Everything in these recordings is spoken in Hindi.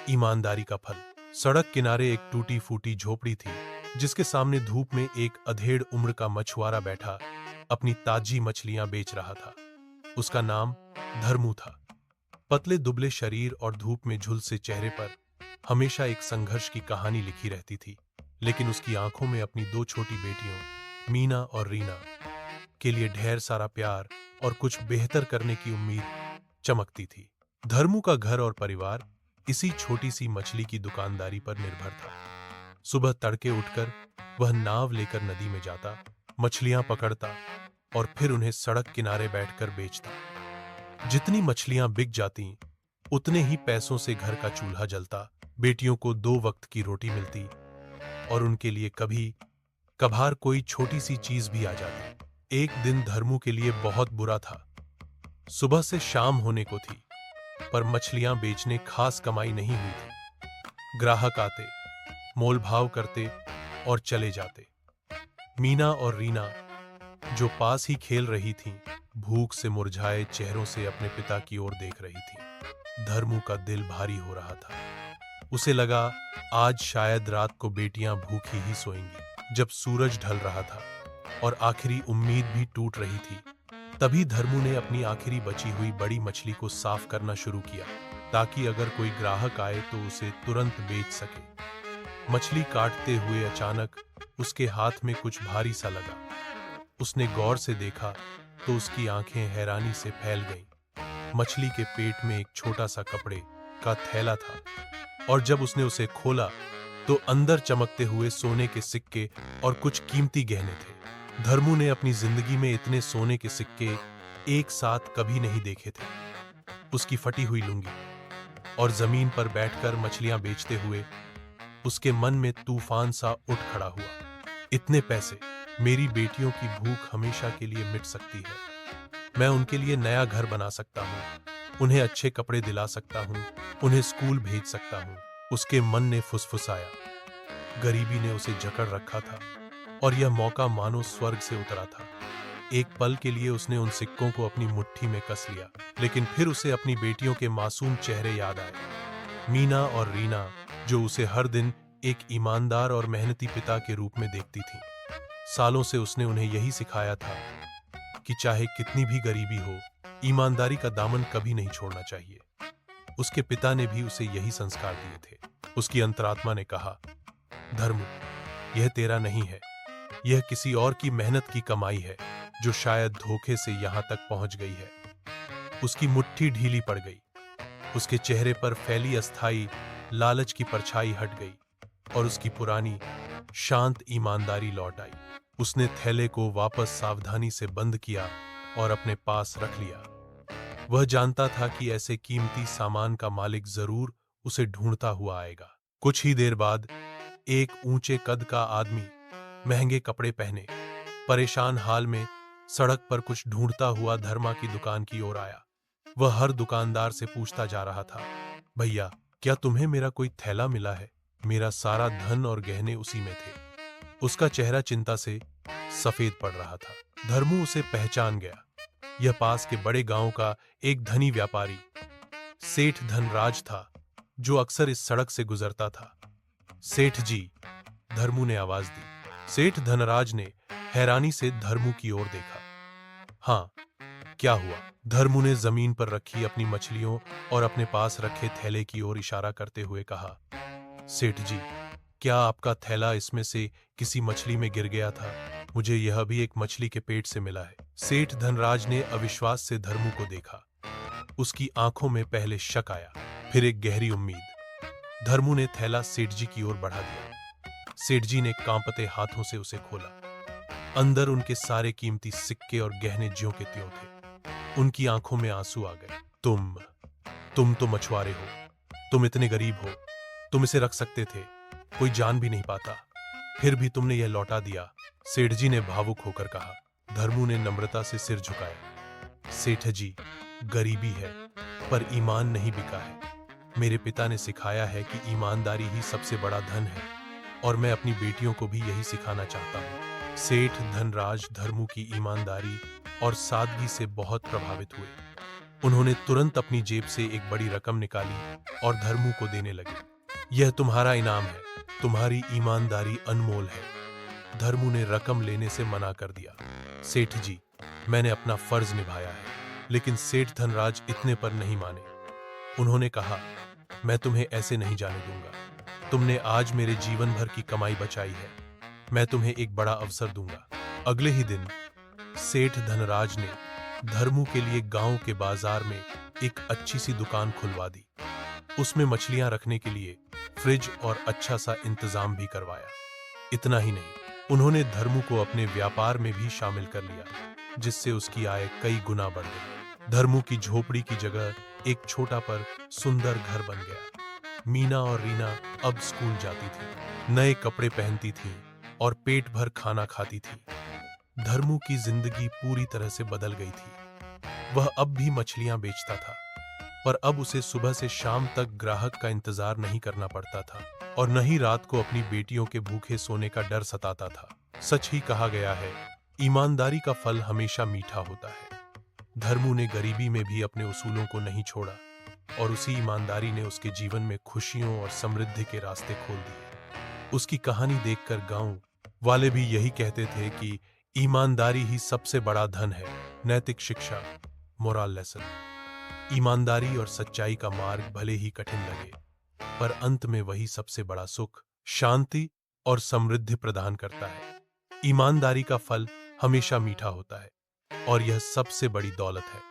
ईमानदारी का फल। सड़क किनारे एक टूटी फूटी झोपड़ी थी जिसके सामने धूप में एक अधेड़ उम्र का मछुआरा बैठा अपनी ताजी मछलियां बेच रहा था। उसका नाम धर्मू था। पतले दुबले शरीर और धूप में झुलसे चेहरे पर हमेशा एक संघर्ष की कहानी लिखी रहती थी, लेकिन उसकी आंखों में अपनी दो छोटी बेटियों मीना और रीना के लिए ढेर सारा प्यार और कुछ बेहतर करने की उम्मीद चमकती थी। धर्मू का घर और परिवार इसी छोटी सी मछली की दुकानदारी पर निर्भर था। सुबह तड़के उठकर वह नाव लेकर नदी में जाता, मछलियां पकड़ता और फिर उन्हें सड़क किनारे बैठकर बेचता। जितनी मछलियां बिक जाती उतने ही पैसों से घर का चूल्हा जलता, बेटियों को 2 वक्त की रोटी मिलती और उनके लिए कभी कभार कोई छोटी सी चीज भी आ जाती। एक दिन धर्मू के लिए बहुत बुरा था। सुबह से शाम होने को थी, पर मछलियां बेचने खास कमाई नहीं हुई थी। ग्राहक आते, मोल भाव करते और चले जाते। मीना और रीना जो पास ही खेल रही थीं, भूख से मुरझाए चेहरों से अपने पिता की ओर देख रही थीं। धर्मू का दिल भारी हो रहा था। उसे लगा आज शायद रात को बेटियां भूखी ही सोएंगी। जब सूरज ढल रहा था और आखिरी उम्मीद भी टूट रही थी, तभी धर्मू ने अपनी आखिरी बची हुई बड़ी मछली को साफ करना शुरू किया, ताकि अगर कोई ग्राहक आए तो उसे तुरंत बेच सके। मछली काटते हुए अचानक उसके हाथ में कुछ भारी सा लगा। उसने गौर से देखा तो उसकी आंखें हैरानी से फैल गईं। मछली के पेट में एक छोटा सा कपड़े का थैला था और जब उसने उसे खोला तो अंदर चमकते हुए सोने के सिक्के और कुछ कीमती गहने थे। धर्मू ने अपनी जिंदगी में इतने सोने के सिक्के एक साथ कभी नहीं देखे थे। उसकी फटी हुई लुंगी और जमीन पर बैठकर मछलियां बेचते हुए उसके मन में तूफान सा उठ खड़ा हुआ। इतने पैसे, मेरी बेटियों की भूख हमेशा के लिए मिट सकती है। मैं उनके लिए नया घर बना सकता हूँ, उन्हें अच्छे कपड़े दिला सकता हूँ, उन्हें स्कूल भेज सकता हूँ। उसके मन ने फुसफुसाया। गरीबी ने उसे जकड़ रखा था और यह मौका मानो स्वर्ग से उतरा था। एक पल के लिए उसने उन सिक्कों को अपनी मुट्ठी में कस लिया, लेकिन फिर उसे अपनी बेटियों के मासूम चेहरे याद आए। मीना और रीना, जो उसे हर दिन एक ईमानदार और मेहनती पिता के रूप में देखती थीं। सालों से उसने उन्हें यही सिखाया था कि चाहे कितनी भी गरीबी हो, ईमानदारी का दामन कभी नहीं छोड़ना चाहिए। उसके पिता ने भी उसे यही संस्कार दिए थे। उसकी अंतरात्मा ने कहा, धर्मू, यह तेरा नहीं है, यह किसी और की मेहनत की कमाई है जो शायद धोखे से यहां तक पहुंच गई है। उसकी मुट्ठी ढीली पड़ गई। उसके चेहरे पर फैली अस्थाई लालच की परछाई हट गई और उसकी पुरानी शांत ईमानदारी लौट आई। उसने थैले को वापस सावधानी से बंद किया और अपने पास रख लिया। वह जानता था कि ऐसे कीमती सामान का मालिक जरूर उसे ढूंढता हुआ आएगा। कुछ ही देर बाद एक ऊंचे कद का आदमी, महंगे कपड़े पहने, परेशान हाल में सड़क पर कुछ ढूंढता हुआ धर्मा की दुकान की ओर आया। वह हर दुकानदार से पूछता जा रहा था, भैया, क्या तुम्हें मेरा कोई थैला मिला है? मेरा सारा धन और गहने उसी में थे। उसका चेहरा चिंता से सफेद पड़ रहा था। धर्मू उसे पहचान गया। यह पास के बड़े गांव का एक धनी व्यापारी सेठ धनराज था, जो अक्सर इस सड़क से गुजरता था। सेठ जी, धर्मू ने आवाज दी। सेठ धनराज ने हैरानी से धर्मू की ओर देखा। हाँ, क्या हुआ? धर्मू ने जमीन पर रखी अपनी मछलियों और अपने पास रखे थैले की ओर इशारा करते हुए कहा, सेठ जी, क्या आपका थैला इसमें से किसी मछली में गिर गया था? मुझे यह भी एक मछली के पेट से मिला है। सेठ धनराज ने अविश्वास से धर्मू को देखा। उसकी आंखों में पहले शक आया, फिर एक गहरी उम्मीद। धर्मू ने थैला सेठ जी की ओर बढ़ा दिया। सेठ जी ने कांपते हाथों से उसे खोला। अंदर उनके सारे कीमती सिक्के और गहने ज्यों के त्यों थे। उनकी आंखों में आंसू आ गए। तुम तो मछुआरे हो, तुम इतने गरीब हो, तुम इसे रख सकते थे, कोई जान भी नहीं पाता, फिर भी तुमने यह लौटा दिया, सेठ जी ने भावुक होकर कहा। धर्मू ने नम्रता से सिर झुकाया। सेठ जी, गरीबी है, पर ईमान नहीं बिका है। मेरे पिता ने सिखाया है कि ईमानदारी ही सबसे बड़ा धन है, और मैं अपनी बेटियों को भी यही सिखाना चाहता हूँ। सेठ धनराज धर्मू की ईमानदारी और सादगी से बहुत प्रभावित हुए। उन्होंने तुरंत अपनी जेब से एक बड़ी रकम निकाली और धर्मू को देने लगे। यह तुम्हारा इनाम है, तुम्हारी ईमानदारी अनमोल है। धर्मू ने रकम लेने से मना कर दिया। सेठ जी, मैंने अपना फर्ज निभाया है। लेकिन सेठ धनराज इतने पर नहीं माने। उन्होंने कहा, मैं तुम्हें ऐसे नहीं जाने दूंगा। तुमने आज मेरे जीवन भर की कमाई बचाई है। मैं तुम्हें एक बड़ा अवसर दूंगा। अगले ही दिन सेठ धनराज ने धर्मू के लिए गांव के बाजार में एक अच्छी सी दुकान खुलवा दी। उसमें मछलियां रखने के लिए फ्रिज और अच्छा सा इंतजाम भी करवाया। इतना ही नहीं, उन्होंने धर्मू को अपने व्यापार में भी शामिल कर लिया, जिससे उसकी आय कई गुना बढ़ गई। धर्मू की झोपड़ी की जगह एक छोटा पर सुंदर घर बन गया। मीना और रीना अब स्कूल जाती थी, नए कपड़े पहनती थी और पेट भर खाना खाती थी। धर्मू की जिंदगी पूरी तरह से बदल गई थी। वह अब भी मछलियां बेचता था, पर अब उसे सुबह से शाम तक ग्राहक का इंतजार नहीं करना पड़ता था और न ही रात को अपनी बेटियों के भूखे सोने का डर सताता था। सच ही कहा गया है, ईमानदारी का फल हमेशा मीठा होता है। धर्मू ने गरीबी में भी अपने उसूलों को नहीं छोड़ा और उसी ईमानदारी ने उसके जीवन में खुशियों और समृद्धि के रास्ते खोल दिए। उसकी कहानी देखकर गांव वाले भी यही कहते थे कि ईमानदारी ही सबसे बड़ा धन है। नैतिक शिक्षा, मोरल लेसन। ईमानदारी और सच्चाई का मार्ग भले ही कठिन लगे, पर अंत में वही सबसे बड़ा सुख, शांति और समृद्धि प्रदान करता है। ईमानदारी का फल हमेशा मीठा होता है और यह सबसे बड़ी दौलत है।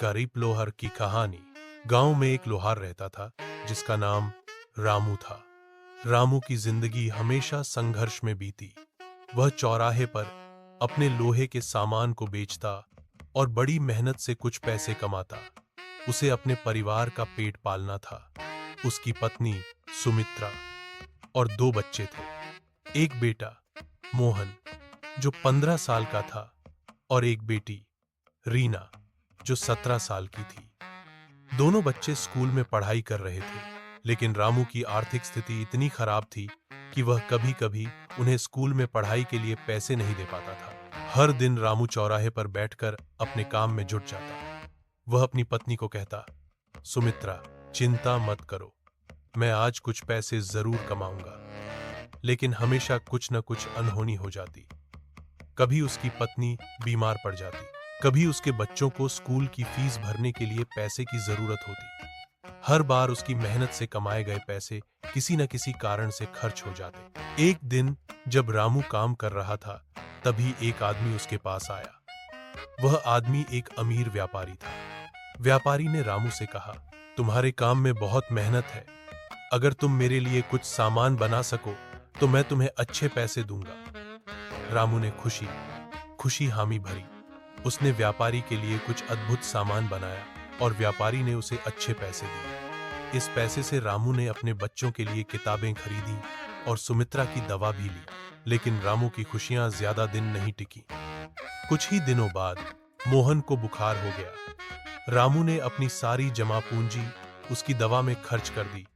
गरीब लोहार की कहानी। गांव में एक लोहार रहता था जिसका नाम रामू था। रामू की जिंदगी हमेशा संघर्ष में बीती। वह चौराहे पर अपने लोहे के सामान को बेचता और बड़ी मेहनत से कुछ पैसे कमाता। उसे अपने परिवार का पेट पालना था। उसकी पत्नी सुमित्रा और 2 बच्चे थे। एक बेटा मोहन जो 15 साल का था और एक बेटी रीना जो 17 साल की थी। दोनों बच्चे स्कूल में पढ़ाई कर रहे थे, लेकिन रामू की आर्थिक स्थिति इतनी खराब थी कि वह कभी-कभी उन्हें स्कूल में पढ़ाई के लिए पैसे नहीं दे पाता था। हर दिन रामू चौराहे पर बैठकर अपने काम में जुट जाता। वह अपनी पत्नी को कहता, सुमित्रा, चिंता मत करो, मैं आज कुछ पैसे जरूर कमाऊंगा। लेकिन हमेशा कुछ न कुछ अनहोनी हो जाती। कभी उसकी पत्नी बीमार पड़ जाती, कभी उसके बच्चों को स्कूल की फीस भरने के लिए पैसे की जरूरत होती। हर बार उसकी मेहनत से कमाए गए पैसे किसी न किसी कारण से खर्च हो जाते। एक दिन जब रामू काम कर रहा था, तभी एक आदमी उसके पास आया। वह आदमी एक अमीर व्यापारी था। व्यापारी ने रामू से कहा, तुम्हारे काम में बहुत मेहनत है। अगर तुम मेरे लिए कुछ सामान बना सको तो मैं तुम्हें अच्छे पैसे दूंगा। रामू ने खुशी हामी भरी। उसने व्यापारी के लिए कुछ अद्भुत सामान बनाया और व्यापारी ने उसे अच्छे पैसे दिए। इस पैसे से रामू ने अपने बच्चों के लिए किताबें खरीदी और सुमित्रा की दवा भी ली। लेकिन रामू की खुशियां ज्यादा दिन नहीं टिकी। कुछ ही दिनों बाद मोहन को बुखार हो गया। रामू ने अपनी सारी जमा पूंजी उसकी दवा में खर्च कर दी।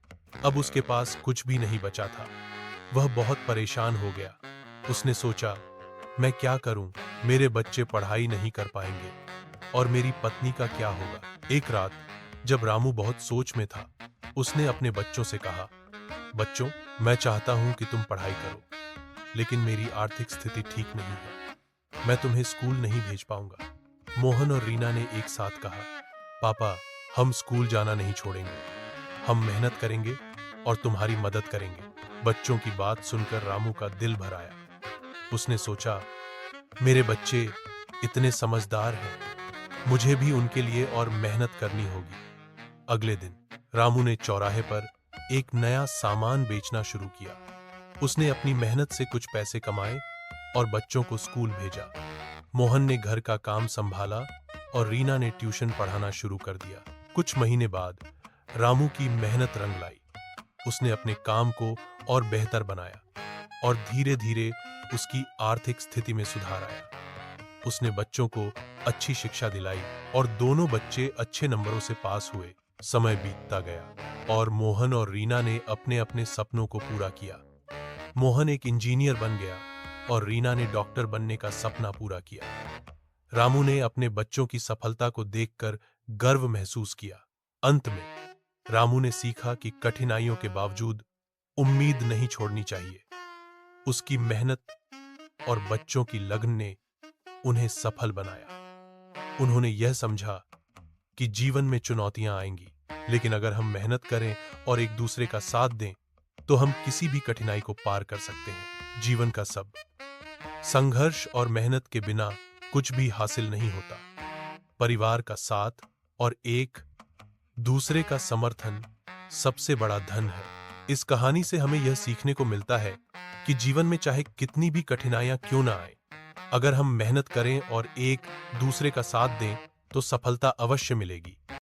अब उसके पास कुछ भी नहीं बचा था। वह बहुत परेशान हो गया। उसने सोचा, मैं क्या करूं? मेरे बच्चे पढ़ाई नहीं कर पाएंगे और मेरी पत्नी का क्या होगा? एक रात जब रामू बहुत सोच में था, उसने अपने बच्चों से कहा, बच्चों, मैं चाहता हूं कि तुम पढ़ाई करो, लेकिन मेरी आर्थिक स्थिति ठीक नहीं है। मैं तुम्हें स्कूल नहीं भेज पाऊंगा। मोहन और रीना ने एक साथ कहा, पापा, हम स्कूल जाना नहीं छोड़ेंगे। हम मेहनत करेंगे और तुम्हारी मदद करेंगे। बच्चों की बात सुनकर रामू का दिल भर आया। उसने सोचा, मेरे बच्चे इतने समझदार हैं, मुझे भी उनके लिए और मेहनत करनी होगी। अगले दिन रामू ने चौराहे पर एक नया सामान बेचना शुरू किया। उसने अपनी मेहनत से कुछ पैसे कमाए और बच्चों को स्कूल भेजा। मोहन ने घर का काम संभाला और रीना ने ट्यूशन पढ़ाना शुरू कर दिया। कुछ महीने बाद रामू की मेहनत रंग लाई। उसने अपने काम को और बेहतर बनाया और धीरे धीरे उसकी आर्थिक स्थिति में सुधार आया। उसने बच्चों को अच्छी शिक्षा दिलाई और दोनों बच्चे अच्छे नंबरों से पास हुए। समय बीतता गया और मोहन और रीना ने अपने अपने सपनों को पूरा किया। मोहन एक इंजीनियर बन गया और रीना ने डॉक्टर बनने का सपना पूरा किया। रामू ने अपने बच्चों की सफलता को देखकर गर्व महसूस किया। अंत में रामू ने सीखा कि कठिनाइयों के बावजूद उम्मीद नहीं छोड़नी चाहिए। उसकी मेहनत और बच्चों की लगन ने उन्हें सफल बनाया। उन्होंने यह समझा कि जीवन में चुनौतियां आएंगी, लेकिन अगर हम मेहनत करें और एक दूसरे का साथ दें, तो हम किसी भी कठिनाई को पार कर सकते हैं। जीवन का सब संघर्ष और मेहनत के बिना कुछ भी हासिल नहीं होता। परिवार का साथ और एक दूसरे का समर्थन सबसे बड़ा धन है। इस कहानी से हमें यह सीखने को मिलता है कि जीवन में चाहे कितनी भी कठिनाइयां क्यों ना आए, अगर हम मेहनत करें और एक दूसरे का साथ दें, तो सफलता अवश्य मिलेगी।